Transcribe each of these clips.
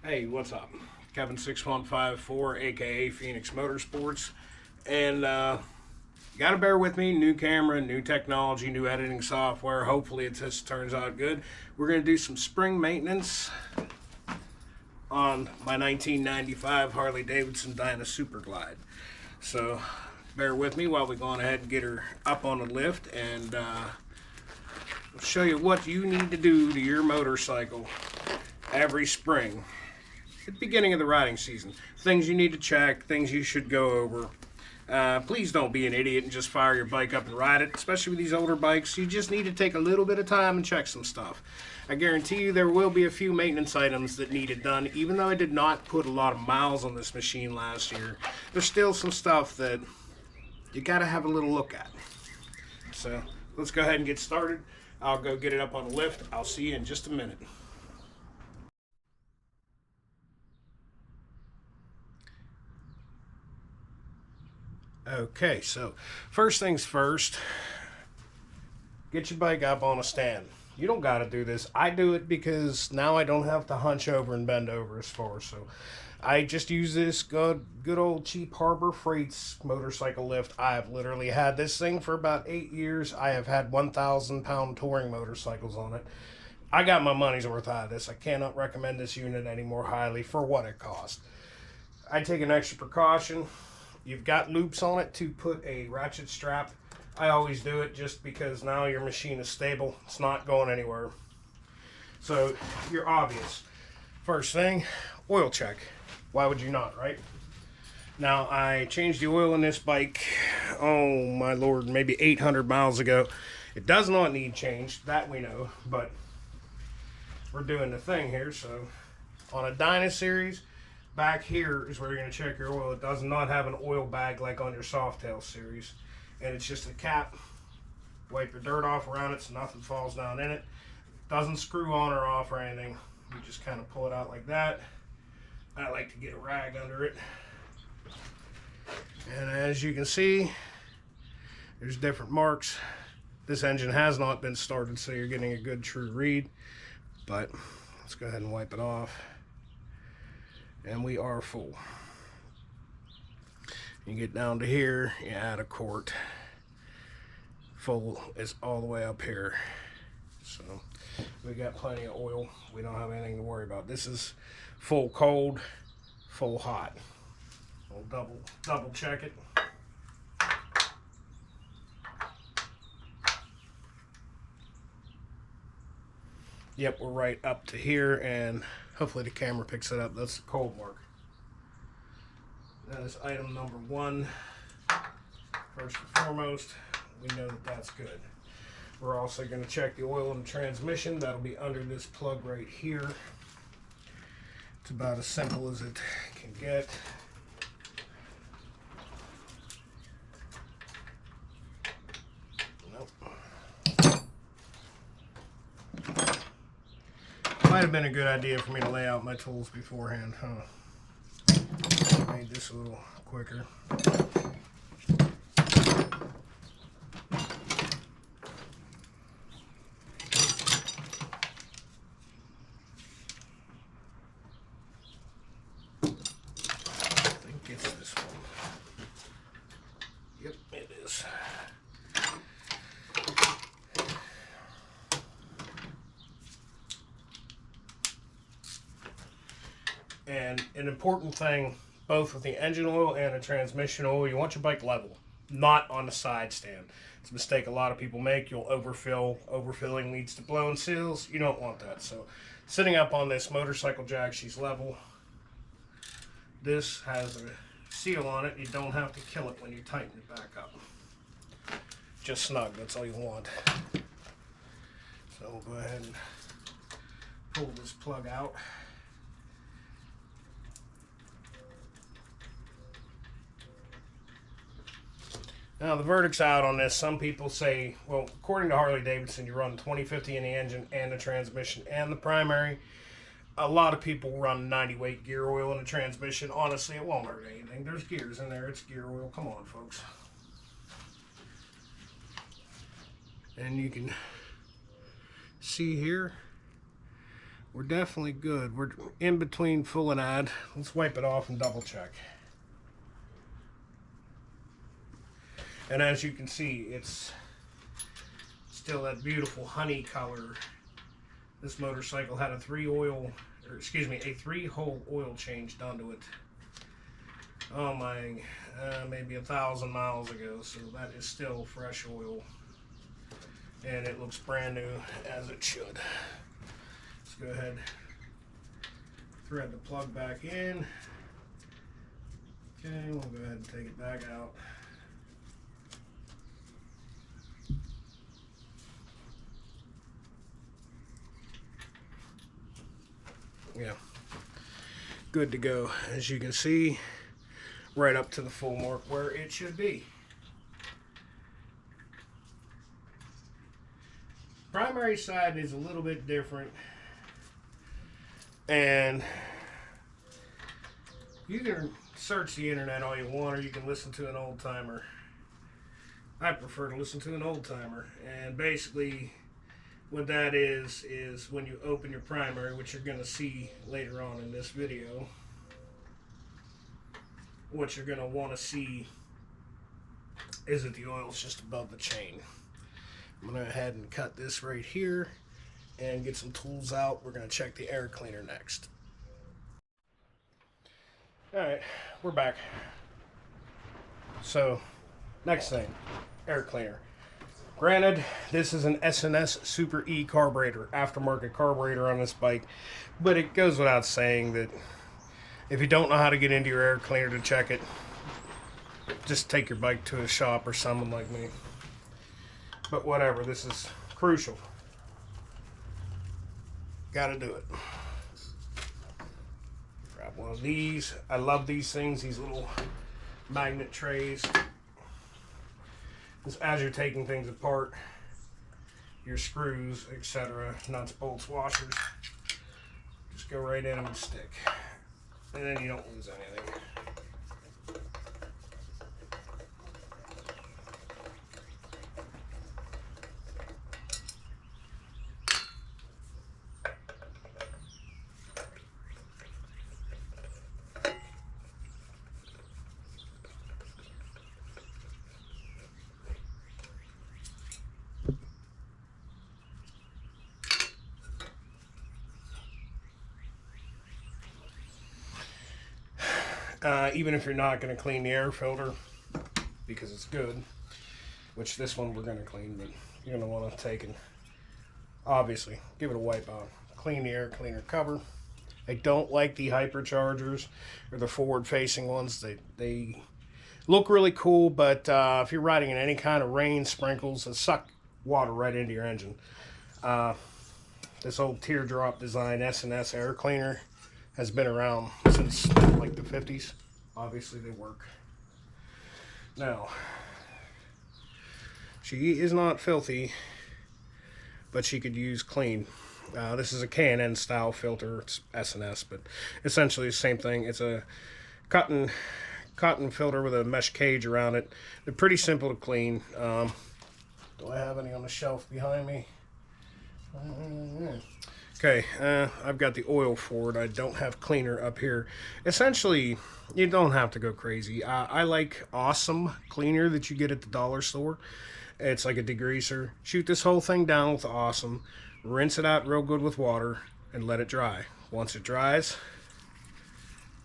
Hey, what's up? Kevin6154, aka Phoenix Motorsports. And gotta bear with me, new camera, new technology, new editing software. Hopefully it just turns out good. We're gonna do some spring maintenance on my 1995 Harley Davidson Dyna Super Glide. So bear with me while we go on ahead and get her up on the lift, and we'll show you what you need to do to your motorcycle every spring at the beginning of the riding season. Things you need to check, things you should go over. Please don't be an idiot and just fire your bike up and ride it, especially with these older bikes. You just need to take a little bit of time and check some stuff. I guarantee you there will be a few maintenance items that need it done. Even though I did not put a lot of miles on this machine last year, there's still some stuff that you gotta have a little look at. So let's go ahead and get started. I'll go get it up on the lift. I'll see you in just a minute. Okay, so first things first, get your bike up on a stand. You don't got to do this. I do it because now I don't have to hunch over and bend over as far. So I just use this good old cheap Harbor Freight's motorcycle lift. I have literally had this thing for about 8 years. I have had 1,000-pound touring motorcycles on it. I got my money's worth out of this. I cannot recommend this unit any more highly for what it costs. I take an extra precaution. You've got loops on it to put a ratchet strap. I always do it just because now your machine is stable. It's not going anywhere. So you're obvious. First thing, oil check. Why would you not, right? Now, I changed the oil in this bike, oh my lord, maybe 800 miles ago. It does not need changed, that we know, but we're doing the thing here. So on a Dyna series, back here is where you're going to check your oil. It does not have an oil bag like on your Softail series. And it's just a cap. Wipe your dirt off around it so nothing falls down in it. Doesn't screw on or off or anything. You just kind of pull it out like that. I like to get a rag under it. And as you can see, there's different marks. This engine has not been started, so you're getting a good true read. But let's go ahead and wipe it off. And we are full. You get down to here, you add a quart. Full is all the way up here. So we got plenty of oil. We don't have anything to worry about. This is full cold, full hot. We'll double check it. Yep, we're right up to here, and hopefully the camera picks it up. That's the cold mark. That is item number one. First and foremost, we know that that's good. We're also going to check the oil in the transmission. That'll be under this plug right here. It's about as simple as it can get. Nope. Might have been a good idea for me to lay out my tools beforehand, huh? Made this a little quicker. I think it's this one. Yep, it is. And an important thing, both with the engine oil and the transmission oil, you want your bike level, not on the side stand. It's a mistake a lot of people make. You'll overfill. Overfilling leads to blown seals. You don't want that. So sitting up on this motorcycle jack, she's level. This has a seal on it. You don't have to kill it when you tighten it back up. Just snug, that's all you want. So we'll go ahead and pull this plug out. Now the verdict's out on this. Some people say, well, according to Harley Davidson, you run 2050 in the engine and the transmission and the primary. A lot of people run 90 weight gear oil in the transmission. Honestly, it won't hurt anything. There's gears in there. It's gear oil. Come on, folks. And you can see here we're definitely good. We're in between full and add. Let's wipe it off and double check. And as you can see, it's still that beautiful honey color. This motorcycle had a three-hole oil change done to it. Oh my, maybe 1,000 miles ago. So that is still fresh oil, and it looks brand new as it should. Let's go ahead, thread the plug back in. Okay, we'll go ahead and take it back out. Yeah, good to go. As you can see, right up to the full mark where it should be. Primary side is a little bit different, and you can search the internet all you want, or you can listen to an old timer. I prefer to listen to an old timer, and basically what that is when you open your primary, which you're going to see later on in this video, what you're going to want to see is that the oil's just above the chain. I'm going to go ahead and cut this right here and get some tools out. We're going to check the air cleaner next. Alright, we're back. So, next thing, air cleaner. Granted, this is an S&S Super E carburetor, aftermarket carburetor on this bike, but it goes without saying that if you don't know how to get into your air cleaner to check it, just take your bike to a shop or someone like me. But whatever, this is crucial. Gotta do it. Grab one of these. I love these things, these little magnet trays. As you're taking things apart, your screws, etc., nuts, bolts, washers, just go right in them and stick. And then you don't lose anything. Even if you're not going to clean the air filter, because it's good, which this one we're going to clean, but you're going to want to take and obviously give it a wipe out. Clean the air cleaner cover. I don't like the hyperchargers or the forward facing ones. They look really cool, but if you're riding in any kind of rain, sprinkles, they suck water right into your engine. This old teardrop design S&S air cleaner has been around since like the 50s. Obviously they work. Now, she is not filthy, but she could use clean. This is a K&N style filter. It's S&S, but essentially the same thing. It's a cotton filter with a mesh cage around it. They're pretty simple to clean. Do I have any on the shelf behind me? Okay, I've got the oil for it. I don't have cleaner up here. Essentially, you don't have to go crazy. I like Awesome cleaner that you get at the dollar store. It's like a degreaser. Shoot this whole thing down with Awesome, rinse it out real good with water, and let it dry. Once it dries,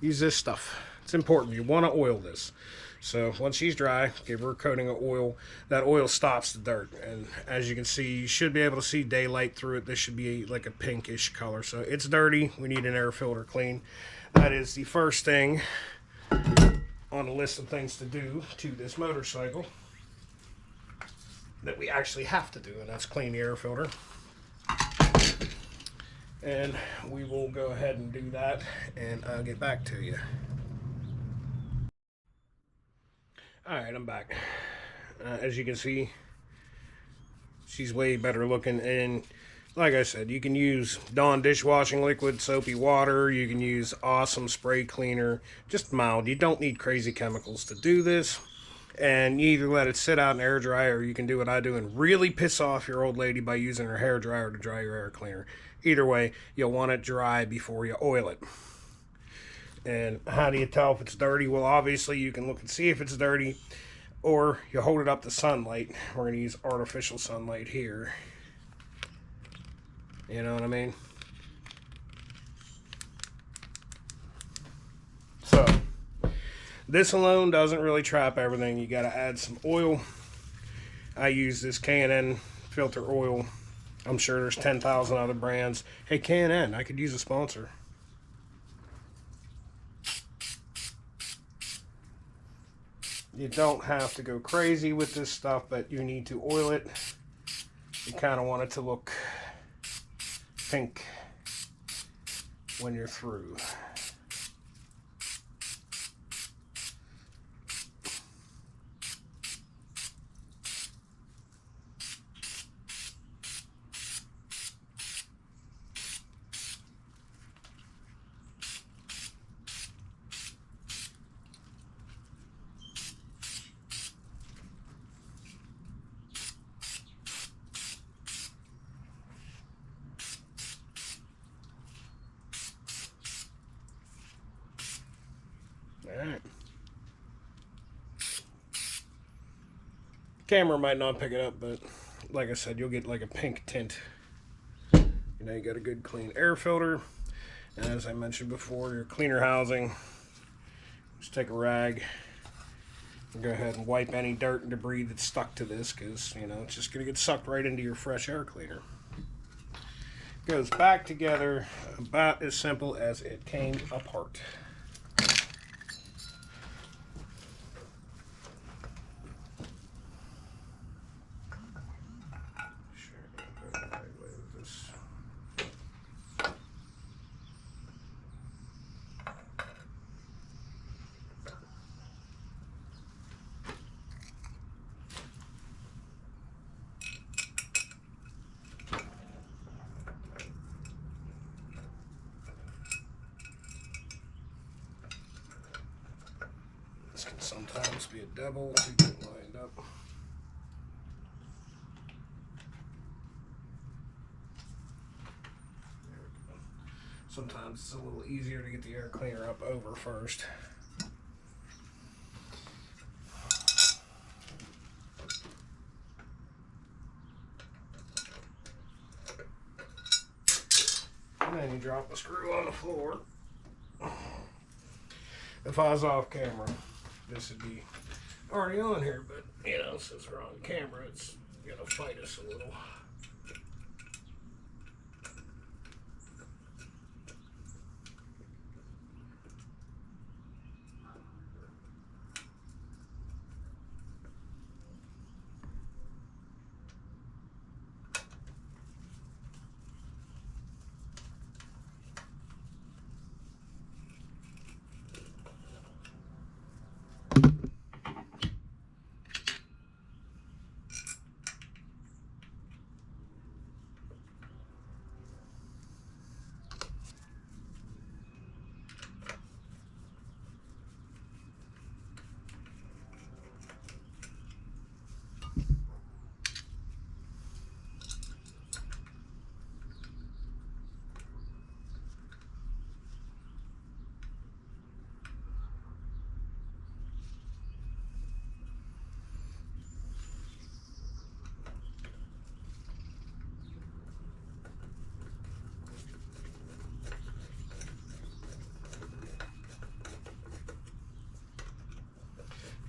use this stuff. It's important. You want to oil this. So once she's dry, give her a coating of oil. That oil stops the dirt, and as you can see, you should be able to see daylight through it. This should be like a pinkish color. So it's dirty. We need an air filter clean. That is the first thing on the list of things to do to this motorcycle that we actually have to do, and that's clean the air filter. And we will go ahead and do that, and I'll get back to you. Alright, I'm back. As you can see, she's way better looking, and like I said, you can use Dawn dishwashing liquid, soapy water, you can use Awesome spray cleaner, just mild. You don't need crazy chemicals to do this, and you either let it sit out in air dry, or you can do what I do and really piss off your old lady by using her hair dryer to dry your air cleaner. Either way, you'll want it dry before you oil it. And how do you tell if it's dirty? Well, obviously you can look and see if it's dirty, or you hold it up to sunlight. We're going to use artificial sunlight here. You know what I mean? So, this alone doesn't really trap everything. You got to add some oil. I use this K&N filter oil. I'm sure there's 10,000 other brands. Hey, K&N, I could use a sponsor. You don't have to go crazy with this stuff, but you need to oil it. You kind of want it to look pink when you're through. Alright. Camera might not pick it up, but like I said, you'll get like a pink tint. You know, you got a good clean air filter. And as I mentioned before, your cleaner housing. Just take a rag and go ahead and wipe any dirt and debris that's stuck to this, because, you know, it's just going to get sucked right into your fresh air cleaner. Goes back together about as simple as it came apart. This can sometimes be a double to get lined up. There we go. Sometimes it's a little easier to get the air cleaner up over first. And then you drop the screw on the floor. If I was off camera, this would be already on here, but you know, since we're on camera, it's gonna fight us a little.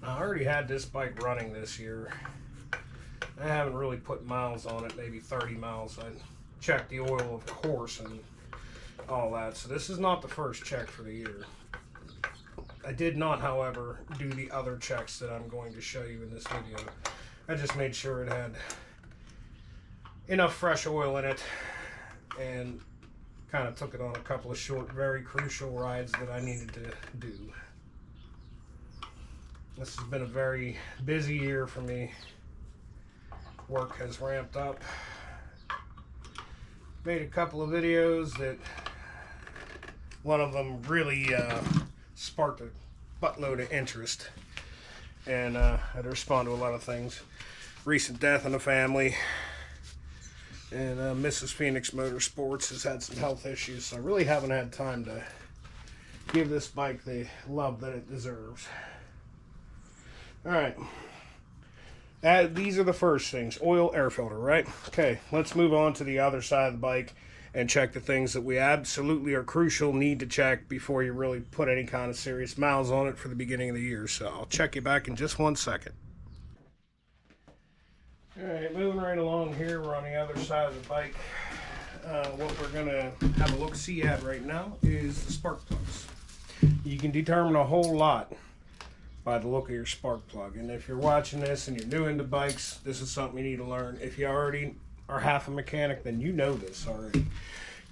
I already had this bike running this year. I haven't really put miles on it, maybe 30 miles. I checked the oil, of course, and all that. So this is not the first check for the year. I did not, however, do the other checks that I'm going to show you in this video. I just made sure it had enough fresh oil in it and kind of took it on a couple of short, very crucial rides that I needed to do. This has been a very busy year for me. Work has ramped up. Made a couple of videos that one of them really sparked a buttload of interest. And I had to respond to a lot of things. Recent death in the family. And Mrs. Phoenix Motorsports has had some health issues, so I really haven't had time to give this bike the love that it deserves. Alright. These are the first things. Oil, air filter, right? Okay, let's move on to the other side of the bike and check the things that we absolutely are crucial, need to check before you really put any kind of serious miles on it for the beginning of the year. So I'll check you back in just 1 second. Alright, moving right along here, we're on the other side of the bike. What we're going to have a look-see at right now is the spark plugs. You can determine a whole lot by the look of your spark plug. And if you're watching this and you're new into bikes, this is something you need to learn. If you already are half a mechanic, then you know this already.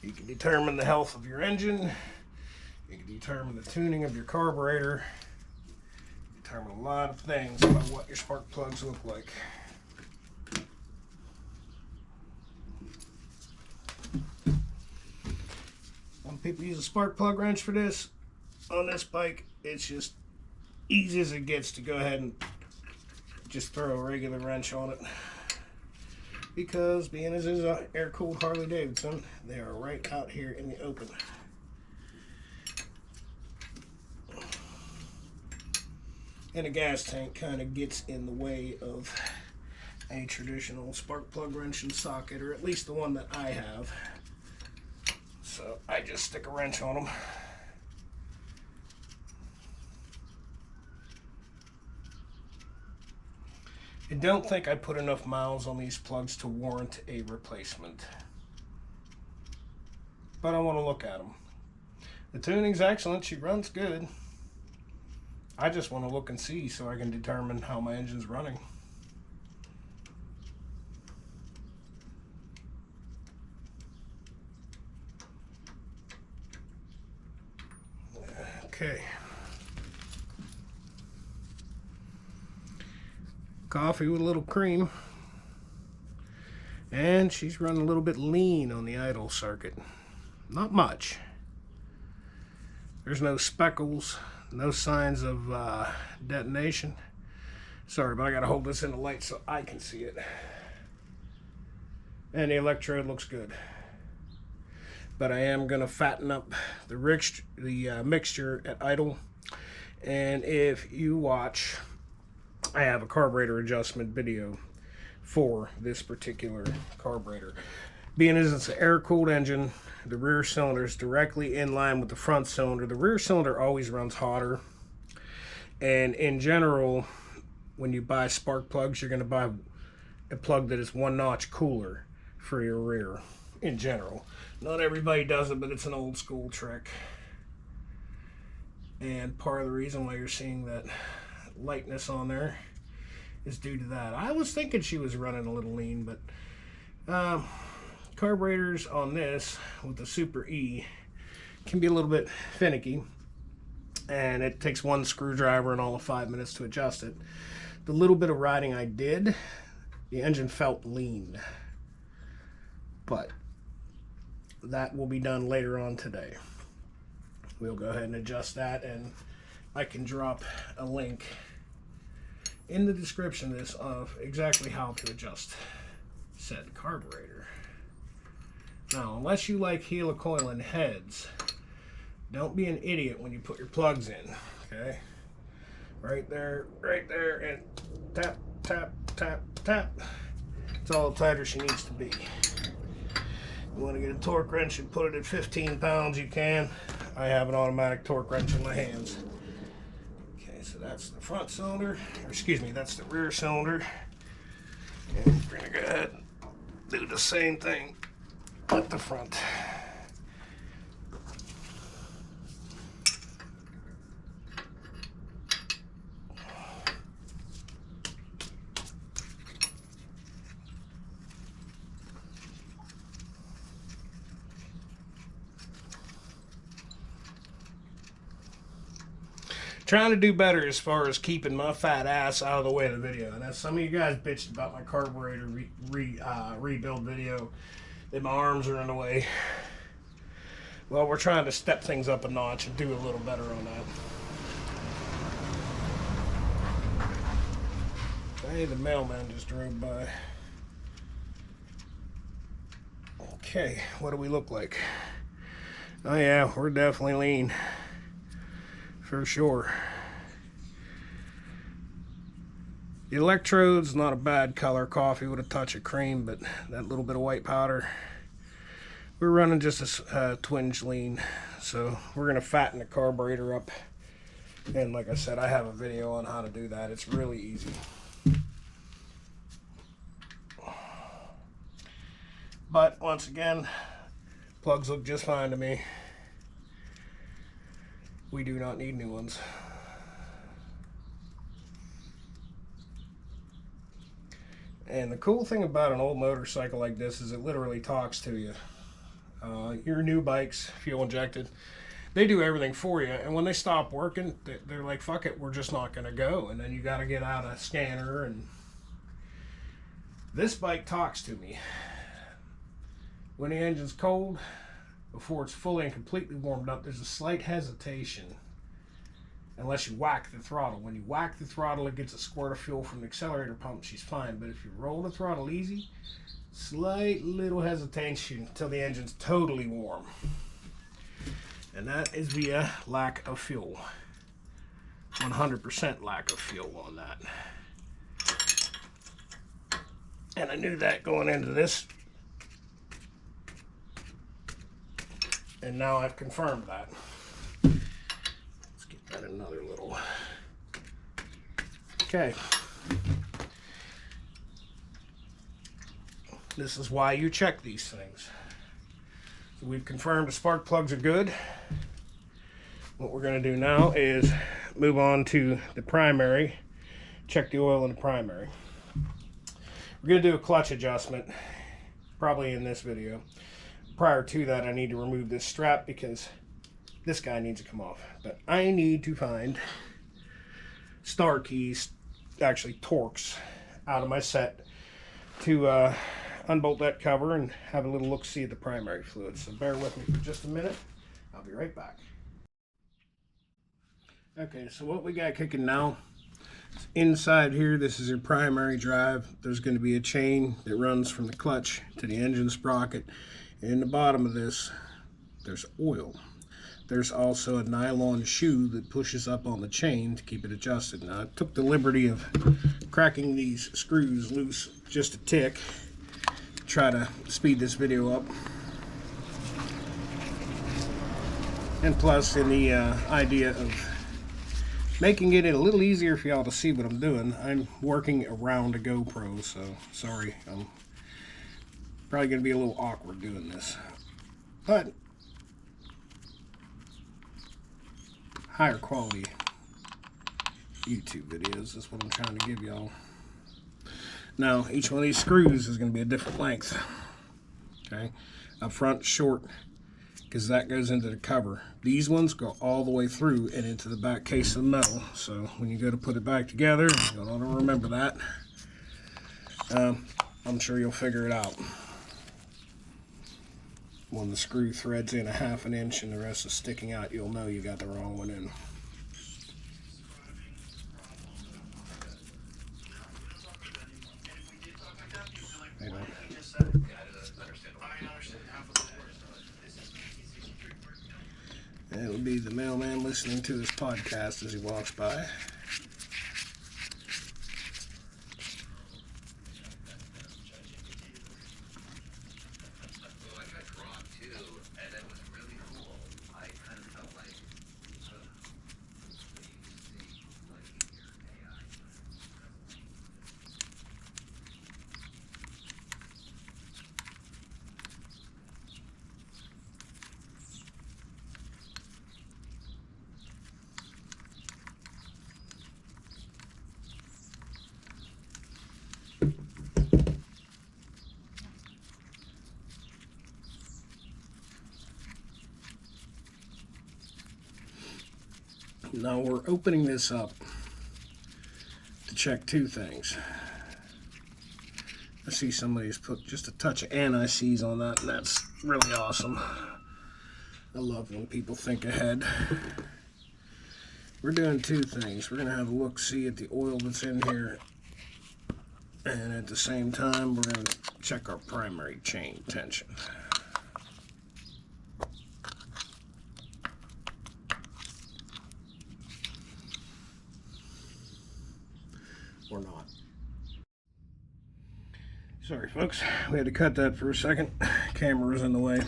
You can determine the health of your engine. You can determine the tuning of your carburetor. Determine a lot of things about what your spark plugs look like. When people use a spark plug wrench for this, on this bike, it's just easy as it gets to go ahead and just throw a regular wrench on it. Because being as is an air-cooled Harley Davidson, they are right out here in the open. And a gas tank kind of gets in the way of a traditional spark plug wrench and socket, or at least the one that I have. So I just stick a wrench on them. I don't think I put enough miles on these plugs to warrant a replacement, but I want to look at them. The tuning's excellent, she runs good. I just want to look and see so I can determine how my engine's running. Okay. Coffee with a little cream, and she's running a little bit lean on the idle circuit. Not much. There's no speckles, no signs of detonation. Sorry, but I gotta hold this in the light so I can see it. And the electrode looks good, but I am gonna fatten up the mixture at idle. And if you watch, I have a carburetor adjustment video for this particular carburetor. Being as it's an air-cooled engine, the rear cylinder is directly in line with the front cylinder. The rear cylinder always runs hotter. And in general, when you buy spark plugs, you're going to buy a plug that is 1 notch cooler for your rear, in general. Not everybody does it, but it's an old school trick. And part of the reason why you're seeing that lightness on there is due to that. I was thinking she was running a little lean, but carburetors on this with the Super E can be a little bit finicky, and it takes 1 screwdriver and all of 5 minutes to adjust it. The little bit of riding I did, the engine felt lean, but that will be done later on today. We'll go ahead and adjust that, and I can drop a link in the description of this of exactly how to adjust said carburetor. Now, unless you like helicoiling heads, don't be an idiot when you put your plugs in, okay? Right there, and tap, tap, tap, tap. It's all the tighter she needs to be. You want to get a torque wrench and put it at 15 pounds, you can. I have an automatic torque wrench in my hands. Okay, so that's the front cylinder, or excuse me, that's the rear cylinder. And we're gonna go ahead and do the same thing at the front. Trying to do better as far as keeping my fat ass out of the way of the video. And as some of you guys bitched about my carburetor rebuild video, that my arms are in the way. Well, we're trying to step things up a notch and do a little better on that. Hey, the mailman just drove by. Okay, what do we look like? Oh yeah, we're definitely lean. For sure. The electrode's not a bad color, coffee with a touch of cream, but that little bit of white powder, we're running just a twinge lean. So we're going to fatten the carburetor up. And like I said, I have a video on how to do that. It's really easy. But once again, plugs look just fine to me. We do not need new ones. And the cool thing about an old motorcycle like this is it literally talks to you. Your new bikes, fuel injected, they do everything for you. And when they stop working, they're like, fuck it, we're just not going to go. And then you got to get out a scanner. And this bike talks to me. When the engine's cold, before it's fully and completely warmed up, there's a slight hesitation. Unless you whack the throttle. When you whack the throttle, it gets a squirt of fuel from the accelerator pump. She's fine. But if you roll the throttle easy, slight little hesitation until the engine's totally warm. And that is via lack of fuel. 100% lack of fuel on that. And I knew that going into this. And now I've confirmed that. Got another little. Okay. This is why you check these things. So we've confirmed the spark plugs are good. What we're going to do now is move on to the primary. Check the oil in the primary. We're going to do a clutch adjustment, probably in this video. Prior to that, I need to remove this strap because this guy needs to come off. But I need to find star keys, actually Torx, out of my set to unbolt that cover and have a little look-see at the primary fluid. So bear with me for just a minute. I'll be right back. Okay, so what we got kicking now, inside here, this is your primary drive. There's going to be a chain that runs from the clutch to the engine sprocket. And in the bottom of this, there's oil. There's also a nylon shoe that pushes up on the chain to keep it adjusted. Now, I took the liberty of cracking these screws loose just a tick to try to speed this video up. And plus, in the idea of making it a little easier for y'all to see what I'm doing, I'm working around a GoPro, so sorry. I'm probably going to be a little awkward doing this. But higher quality YouTube videos is what I'm trying to give y'all. Now, each one of these screws is going to be a different length. Okay, up front short because that goes into the cover. These ones go all the way through and into the back case of the metal. So when you go to put it back together, you'll want to remember that. I'm sure you'll figure it out. When the screw threads in 1/2 inch and the rest is sticking out, you'll know you got the wrong one in. It'll be the mailman listening to this podcast as he walks by. Now we're opening this up to check two things. I see somebody's put just a touch of anti-seize on that, and that's really awesome. I love when people think ahead. We're doing two things. We're going to have a look-see at the oil that's in here, and at the same time we're going to check our primary chain tension. or not. Sorry folks, we had to cut that for a second. Camera was in the way.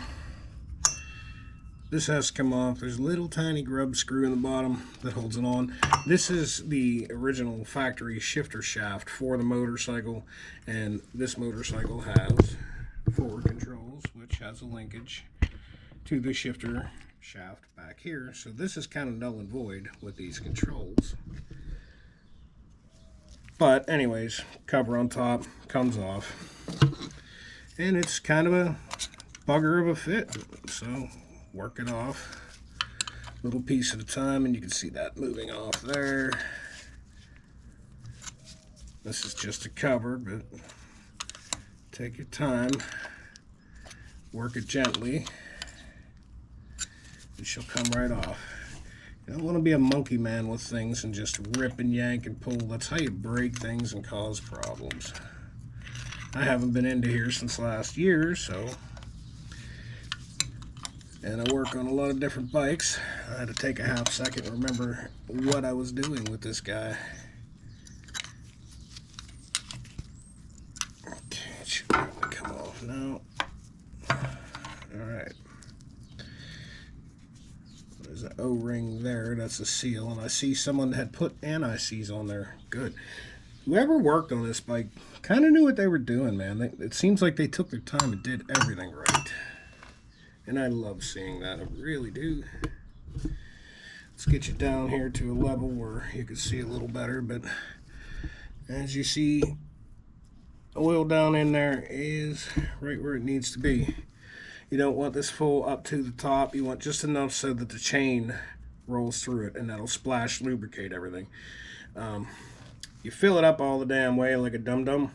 This has to come off. There's a little tiny grub screw in the bottom that holds it on. This is the original factory shifter shaft for the motorcycle, and this motorcycle has forward controls, which has a linkage to the shifter shaft back here. So this is kind of null and void with these controls. But anyways, cover on top comes off, and it's kind of a bugger of a fit, so work it off little piece at a time, and you can see that moving off there. This is just a cover, but take your time, work it gently, and she'll come right off. You don't want to be a monkey man with things and just rip and yank and pull. That's how you break things and cause problems. I haven't been into here since last year, so, and I work on a lot of different bikes. I had to take a half second to remember what I was doing with this guy. Okay, it should probably come off now. Alright. There's an O-ring there, that's a seal, and I see someone had put anti-seize on there. Good. Whoever worked on this bike kind of knew what they were doing, man. It seems like they took their time and did everything right. And I love seeing that, I really do. Let's get you down here to a level where you can see a little better, but as you see, oil down in there is right where it needs to be. You don't want this full up to the top. You want just enough so that the chain rolls through it, and that'll splash lubricate everything. You fill it up all the damn way like a dum-dum,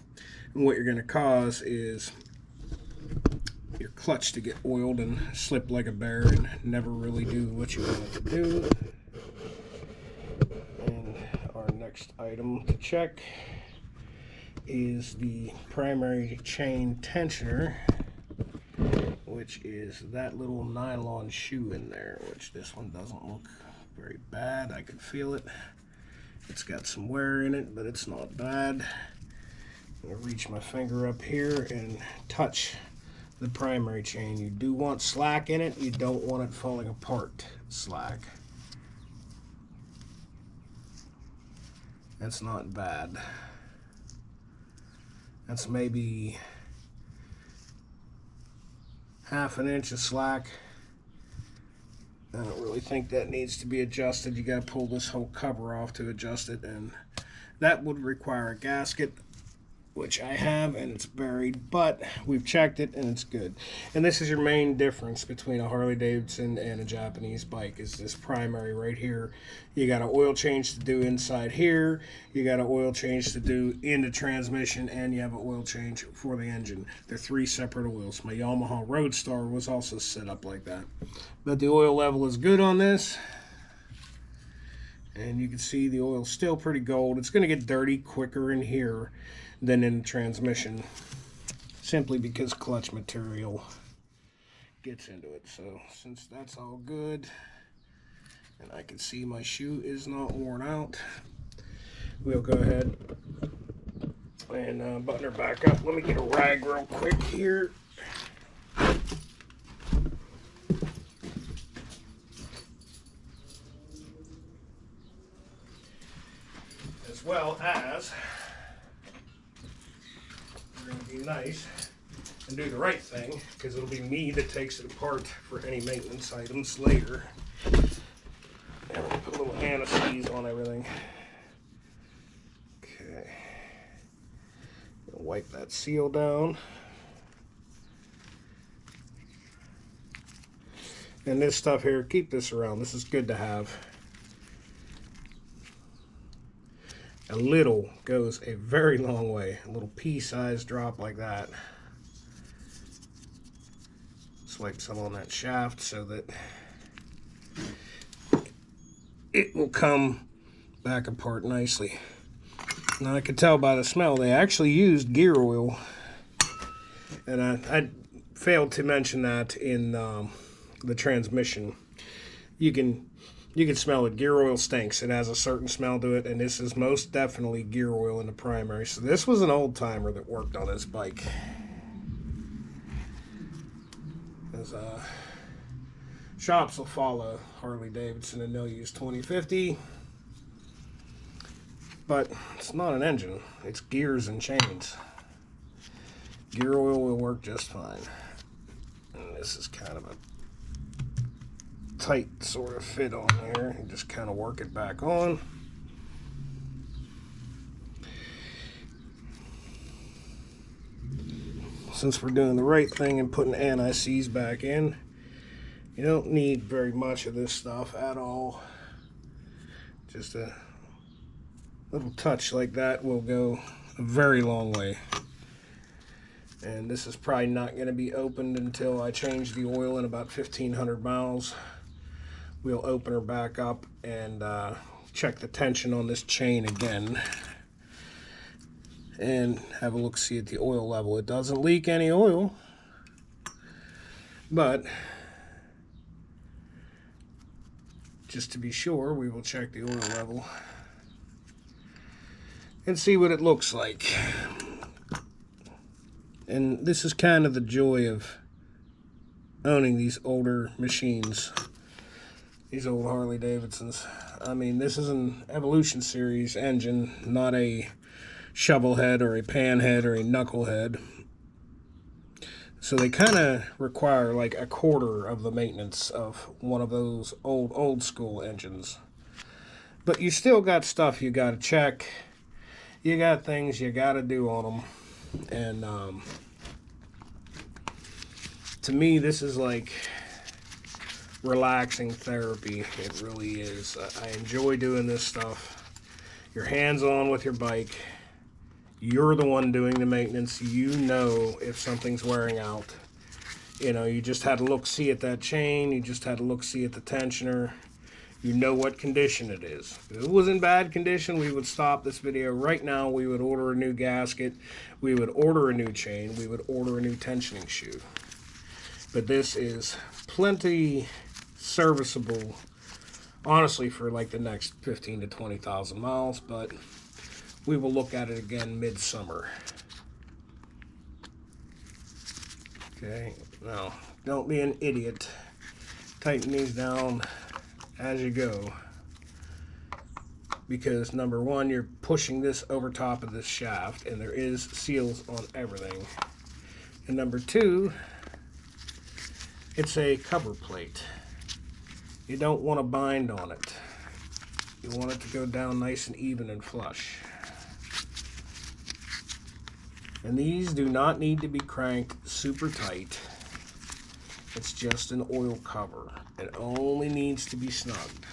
and what you're going to cause is your clutch to get oiled and slip like a bear and never really do what you want it to do. And our next item to check is the primary chain tensioner, which is that little nylon shoe in there, which this one doesn't look very bad. I can feel it. It's got some wear in it, but it's not bad. I'm going to reach my finger up here and touch the primary chain. You do want slack in it. You don't want it falling apart slack. That's not bad. That's maybe half an inch of slack. I don't really think that needs to be adjusted. You got to pull this whole cover off to adjust it, and that would require a gasket, which I have, and it's buried, but we've checked it and it's good. And this is your main difference between a Harley Davidson and a Japanese bike, is this primary right here. You got an oil change to do inside here, you got an oil change to do in the transmission, and you have an oil change for the engine. They're three separate oils. My Yamaha Roadstar was also set up like that. But the oil level is good on this. And you can see the oil's still pretty gold. It's going to get dirty quicker in here than in the transmission, simply because clutch material gets into it. So since that's all good, and I can see my shoe is not worn out, we'll go ahead and button her back up. Let me get a rag real quick here. As well as, we're going to be nice and do the right thing, because it'll be me that takes it apart for any maintenance items later. And we'll put a little anti-seize on everything. Okay. Wipe that seal down. And this stuff here, keep this around. This is good to have. A little goes a very long way. A little pea-sized drop like that. Swipe some on that shaft so that it will come back apart nicely. Now I could tell by the smell they actually used gear oil, and I failed to mention that in the transmission. You can You can smell it. Gear oil stinks. It has a certain smell to it, and this is most definitely gear oil in the primary. So this was an old timer that worked on this bike. As shops will follow Harley Davidson and they'll use 2050, but it's not an engine. It's gears and chains. Gear oil will work just fine. And this is kind of a tight sort of fit on here. You just kind of work it back on. Since we're doing the right thing and putting anti-seize back in, you don't need very much of this stuff at all. Just a little touch like that will go a very long way. And this is probably not going to be opened until I change the oil in about 1,500 miles. We'll open her back up and check the tension on this chain again. And have a look-see at the oil level. It doesn't leak any oil, but just to be sure, we will check the oil level and see what it looks like. And this is kind of the joy of owning these older machines, these old Harley Davidsons. I mean, this is an Evolution Series engine, not a shovel head or a pan head or a knuckle head. So they kind of require like a quarter of the maintenance of one of those old school engines. But you still got stuff you got to check. You got things you got to do on them. And to me, this is like relaxing therapy. It really is. I enjoy doing this stuff. You're hands-on with your bike. You're the one doing the maintenance. You know if something's wearing out. You know, you just had to look-see at that chain. You just had to look-see at the tensioner. You know what condition it is. If it was in bad condition, we would stop this video right now. We would order a new gasket. We would order a new chain. We would order a new tensioning shoe. But this is plenty serviceable, honestly, for like the next 15 to 20,000 miles. But we will look at it again midsummer. Okay, now don't be an idiot. Tighten these down as you go, because number one, you're pushing this over top of this shaft and there is seals on everything, and number two, it's a cover plate. You don't want to bind on it. You want it to go down nice and even and flush. And these do not need to be cranked super tight. It's just an oil cover. It only needs to be snugged.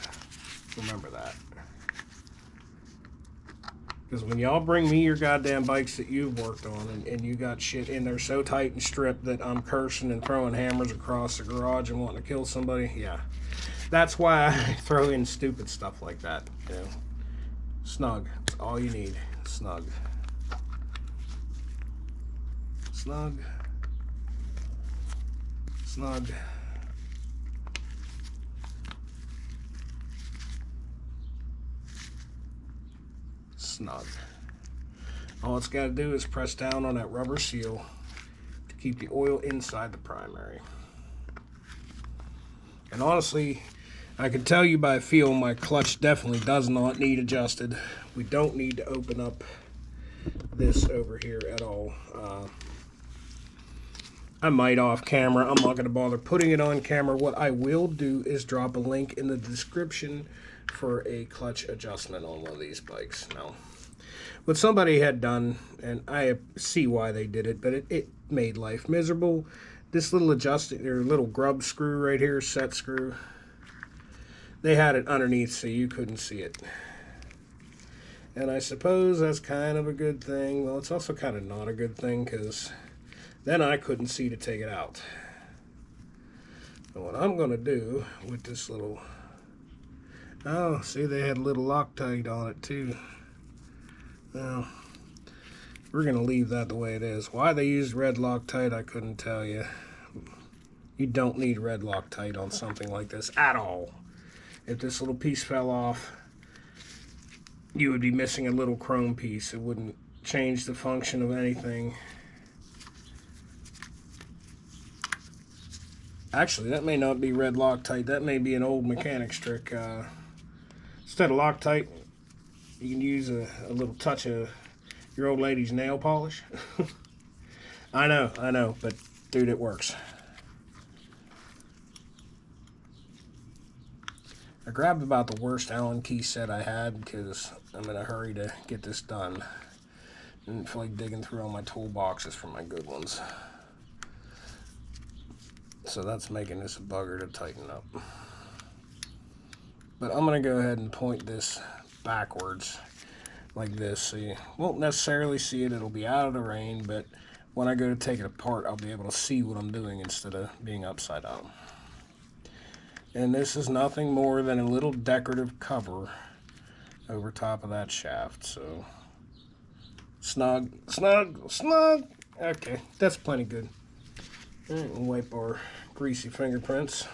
Remember that. Because when y'all bring me your goddamn bikes that you've worked on and you got shit in there so tight and stripped that I'm cursing and throwing hammers across the garage and wanting to kill somebody, yeah. That's why I throw in stupid stuff like that. You know, snug. That's all you need. Snug. Snug. Snug. Snug. All it's got to do is press down on that rubber seal to keep the oil inside the primary. And honestly, I can tell you by feel my clutch definitely does not need adjusted. We don't need to open up this over here at all. I might off camera. I'm not going to bother putting it on camera. What I will do is drop a link in the description for a clutch adjustment on one of these bikes. Now, what somebody had done, and I see why they did it, but it made life miserable. This little adjusting, their little grub screw right here, set screw, they had it underneath so you couldn't see it. And I suppose that's kind of a good thing. Well, it's also kind of not a good thing, because then I couldn't see to take it out. And what I'm going to do with this little... Oh, see, they had a little Loctite on it, too. Well, we're going to leave that the way it is. Why they used red Loctite, I couldn't tell you. You don't need red Loctite on something like this at all. If this little piece fell off, you would be missing a little chrome piece. It wouldn't change the function of anything. Actually, that may not be red Loctite. That may be an old mechanic's trick. Instead of Loctite, you can use a little touch of your old lady's nail polish. I know, but dude, it works. I grabbed about the worst Allen key set I had because I'm in a hurry to get this done. I didn't feel like digging through all my toolboxes for my good ones. So that's making this a bugger to tighten up. But I'm going to go ahead and point this backwards like this so you won't necessarily see it. It'll be out of the rain, but when I go to take it apart, I'll be able to see what I'm doing instead of being upside down. And this is nothing more than a little decorative cover over top of that shaft. So snug, snug, snug. Okay, that's plenty good. All right, we'll wipe our greasy fingerprints.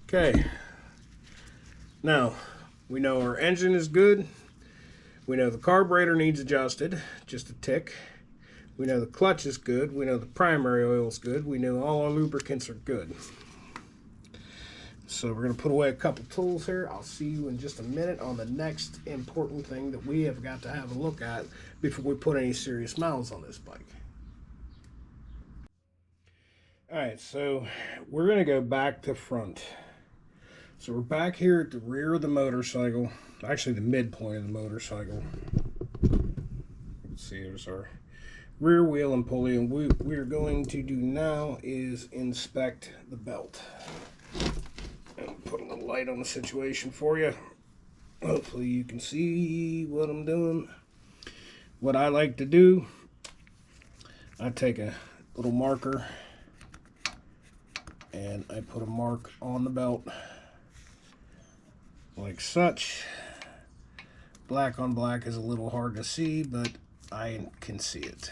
Okay, now we know our engine is good. We know the carburetor needs adjusted, just a tick. We know the clutch is good. We know the primary oil is good. We know all our lubricants are good. So we're going to put away a couple tools here. I'll see you in just a minute on the next important thing that we have got to have a look at before we put any serious miles on this bike. Alright, so we're going to go back to front. So we're back here at the rear of the motorcycle, actually the midpoint of the motorcycle. Let's see, there's our rear wheel and pulley, and what we're going to do now is inspect the belt. And put a little light on the situation for you. Hopefully you can see what I'm doing. What I like to do, I take a little marker and I put a mark on the belt like such. Black on black is a little hard to see, but I can see it.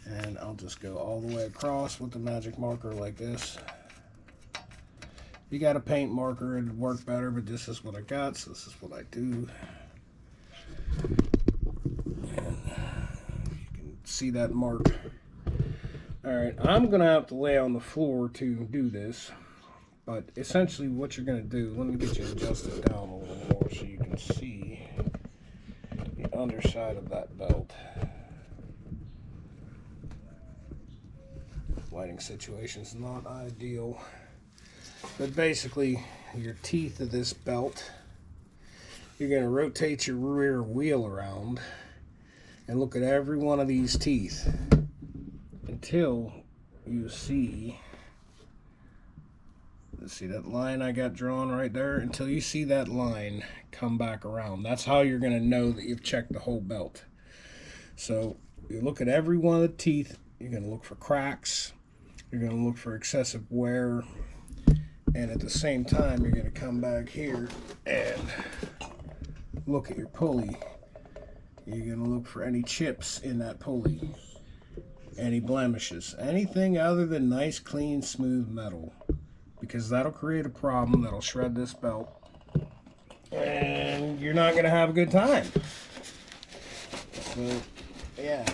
And I'll just go all the way across with the magic marker like this. If you got a paint marker, it'd work better, but this is what I got, so this is what I do. And you can see that mark. Alright, I'm going to have to lay on the floor to do this, but essentially what you're going to do, let me get you adjusted down a little more so you can see the underside of that belt. Lighting situation's not ideal, but basically your teeth of this belt, you're going to rotate your rear wheel around and look at every one of these teeth until you see, let's see that line I got drawn right there, until you see that line come back around. That's how you're going to know that you've checked the whole belt. So you look at every one of the teeth, you're going to look for cracks, you're going to look for excessive wear, and at the same time you're going to come back here and look at your pulley. You're going to look for any chips in that pulley, any blemishes, anything other than nice, clean, smooth metal, because that'll create a problem that'll shred this belt and you're not going to have a good time. So yeah,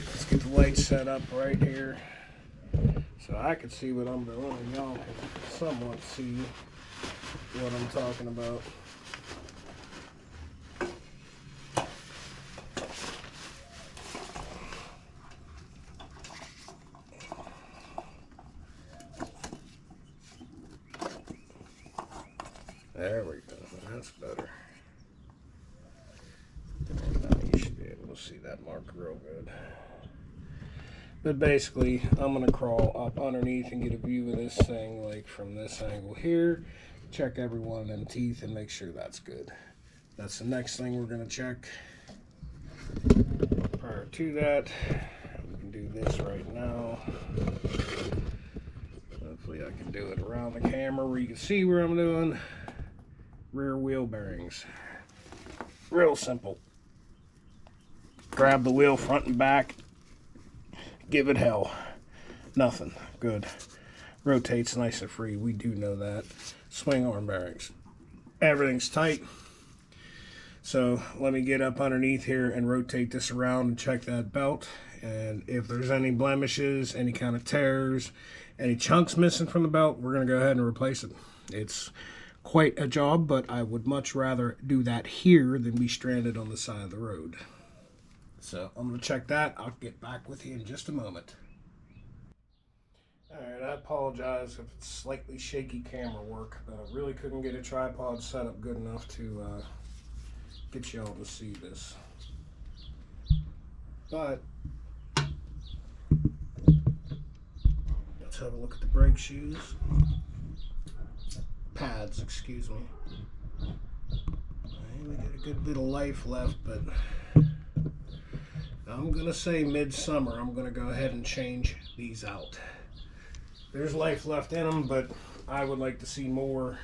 let's get the light set up right here so I can see what I'm doing and y'all can somewhat see what I'm talking about. There we go, that's better. Now you should be able to see that mark real good. But basically, I'm going to crawl up underneath and get a view of this thing, like from this angle here. Check every one of them teeth and make sure that's good. That's the next thing we're going to check. Prior to that, we can do this right now. Hopefully I can do it around the camera where you can see where I'm doing. Rear wheel bearings. Real simple. Grab the wheel front and back. Give it hell. Nothing. Good. rotates nice and free. We do know that. Swing arm bearings. Everything's tight. So let me get up underneath here and rotate this around and check that belt. And if there's any blemishes, any kind of tears, any chunks missing from the belt, we're going to go ahead and replace it. It's quite a job, but I would much rather do that here than be stranded on the side of the road. So I'm going to check that. I'll get back with you in just a moment. Alright, I apologize if it's slightly shaky camera work, but I really couldn't get a tripod set up good enough to get y'all to see this. But let's have a look at the brake shoes. Pads, excuse me. We got a good bit of life left, but I'm going to say midsummer I'm going to go ahead and change these out. There's life left in them, but I would like to see more.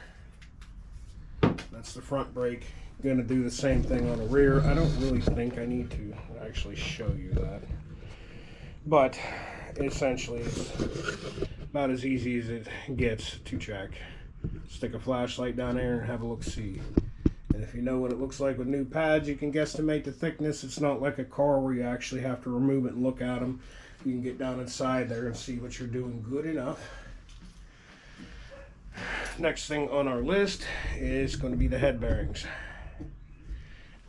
That's the front brake. Going to do the same thing on the rear. I don't really think I need to actually show you that. But essentially, it's about as easy as it gets to check. Stick a flashlight down there and have a look-see. And if you know what it looks like with new pads, you can guesstimate the thickness. It's not like a car where you actually have to remove it and look at them. You can get down inside there and see what you're doing good enough. Next thing on our list is going to be the head bearings.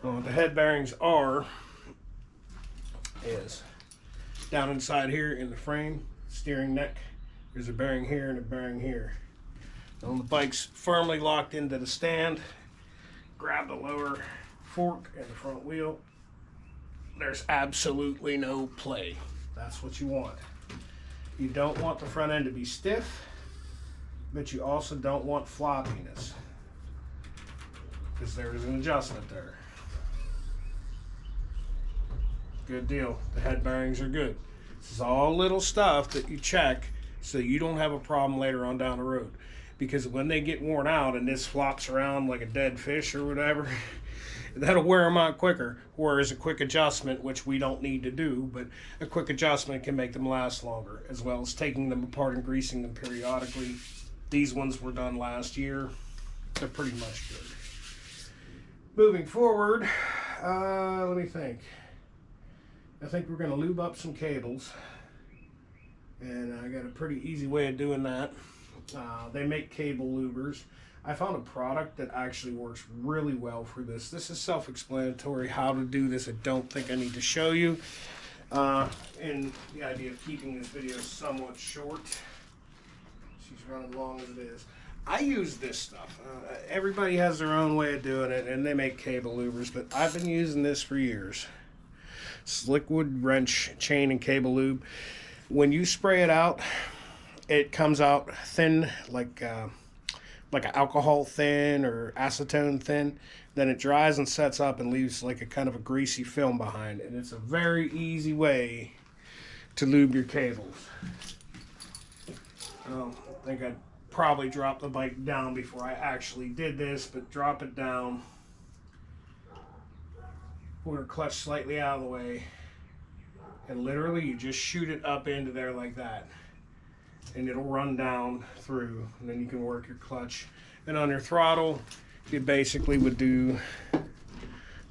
What the head bearings are is down inside here in the frame, steering neck. There's a bearing here and a bearing here. When the bike's firmly locked into the stand, grab the lower fork and the front wheel. There's absolutely no play. That's what you want. You don't want the front end to be stiff, but you also don't want floppiness, because there's an adjustment there. Good deal. The head bearings are good. This is all little stuff that you check so you don't have a problem later on down the road. Because when they get worn out and this flops around like a dead fish or whatever, that'll wear them out quicker. Whereas a quick adjustment, which we don't need to do, but a quick adjustment can make them last longer, as well as taking them apart and greasing them periodically. These ones were done last year. They're pretty much good. Moving forward, let me think. I think we're going to lube up some cables. And I got a pretty easy way of doing that. They make cable lubers. I found a product that actually works really well for this. This is self-explanatory how to do this. I don't think I need to show you. And the idea of keeping this video somewhat short. She's running long as it is. I use this stuff. Everybody has their own way of doing it, and they make cable lubers, but I've been using this for years. It's liquid wrench chain and cable lube. When you spray it out, it comes out thin, like an alcohol thin or acetone thin. Then it dries and sets up and leaves like a kind of a greasy film behind. And it's a very easy way to lube your cables. I think I'd probably drop the bike down before I actually did this, but drop it down. Pull your clutch slightly out of the way. And literally you just shoot it up into there like that. And it'll run down through, and then you can work your clutch. And on your throttle, you basically would do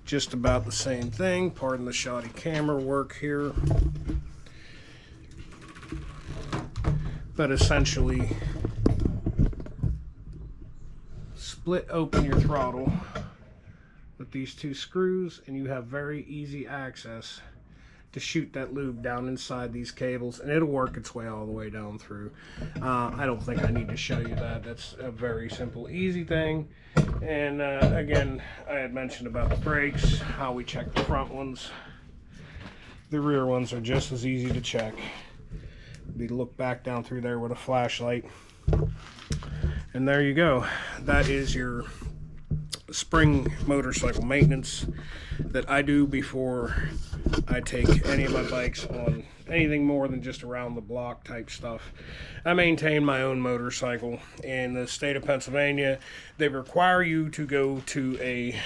just about the same thing. Pardon the shoddy camera work here. But essentially, split open your throttle with these two screws, and you have very easy access to shoot that lube down inside these cables, and it'll work its way all the way down through. I don't think I need to show you that. That's a very simple, easy thing. And again, I had mentioned about the brakes, how we check the front ones. The rear ones are just as easy to check. We look back down through there with a flashlight, and there you go. That is your spring motorcycle maintenance that I do before I take any of my bikes on anything more than just around the block type stuff. I maintain my own motorcycle. In the state of Pennsylvania, they require you to go to a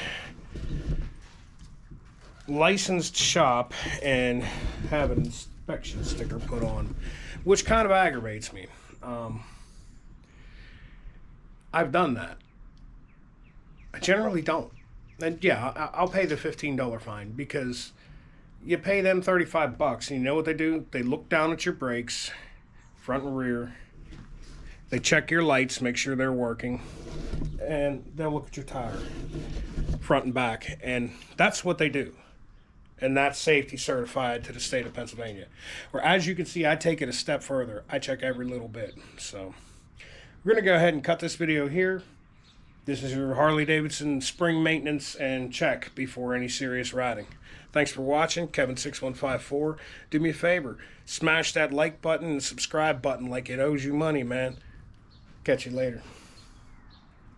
licensed shop and have an inspection sticker put on, which kind of aggravates me. I've done that. I generally don't. And yeah, I'll pay the $15 fine because you pay them 35 bucks and you know what they do? They look down at your brakes, front and rear. They check your lights, make sure they're working, and they'll look at your tire, front and back, and that's what they do. And that's safety certified to the state of Pennsylvania. Where, as you can see, I take it a step further. I check every little bit. So we're going to go ahead and cut this video here. This is your Harley Davidson spring maintenance and check before any serious riding. Thanks for watching. Kevin6154. Do me a favor. Smash that like button and subscribe button like it owes you money, man. Catch you later.